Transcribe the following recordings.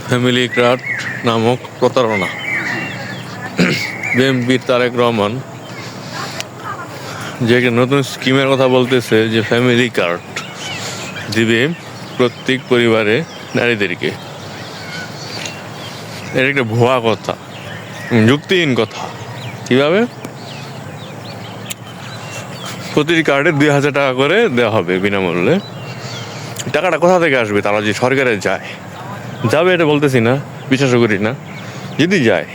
Family card নামক প্রতারণা। বিএনপির তারেক রহমান যে একটা নতুন স্কিমের কথা বলতেছে, যে ফ্যামিলি কার্ড দিবে প্রত্যেক পরিবারে নারীদেরকে। এটা একটা ভুয়া কথা, যুক্তিহীন কথা। কীভাবে? প্রতিটি কার্ডে 2,000 টাকা করে দেওয়া হবে বিনামূল্যে। টাকাটা কোথা থেকে আসবে? তারা যে সরকারে যাবে এটা বলতেছি না, বিশ্বাসও করি না। যদি যায়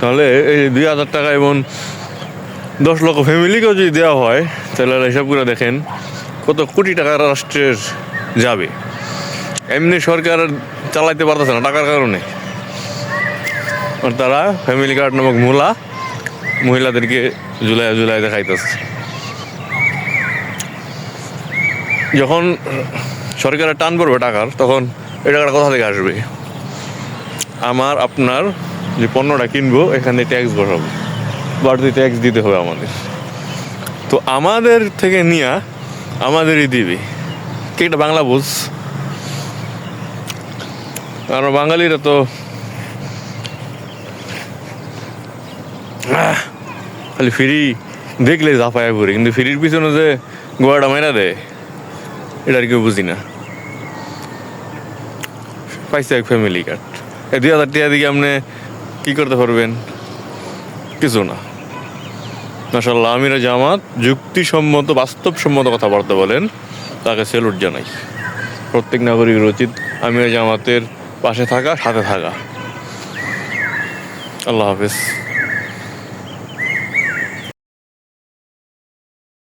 তাহলে এই 2,000 টাকা এবং 10 লক্ষ ফ্যামিলিকেও যদি দেওয়া হয়, তাহলে হিসাব করে দেখেন কত কোটি টাকা রাষ্ট্রের যাবে। এমনি সরকার চালাইতে পারতেছে না টাকার কারণে, আর তারা ফ্যামিলি কার্ড নামক মহিলাদেরকে ঝুলাই দেখাইতেছে। যখন সরকারের টান পড়বে টাকার, তখন এই টাকাটা কোথা থেকে আসবে? আমার আপনার যে পণ্যটা কিনবো, এখানে ট্যাক্স বসাবো, বাড়তি ট্যাক্স দিতে হবে আমাদের। তো আমাদের থেকে নিয়ে আমাদেরই দিবে কে? এটা বাংলা বুঝ। আর বাঙালিরা তো খালি ফ্রি দেখলে ঝাঁপায় পড়ি, কিন্তু ফ্রির পিছনে যে গোয়াটা মেরা দেয় এটা আর কেউ বুঝি না। পাইছে এক ফ্যামিলি কার্ড, এই 2,000 টাকা দিকে আপনি কী করতে পারবেন? কিছু না। মাশাআল্লাহ, আমিরা জামাত যুক্তিসম্মত বাস্তবসম্মত কথাবার্তা বলেন, তাকে স্যালুট জানাই। প্রত্যেক নাগরিকের উচিত আমিরা জামাতের পাশে থাকা, সাথে থাকা। আল্লাহ হাফেজ।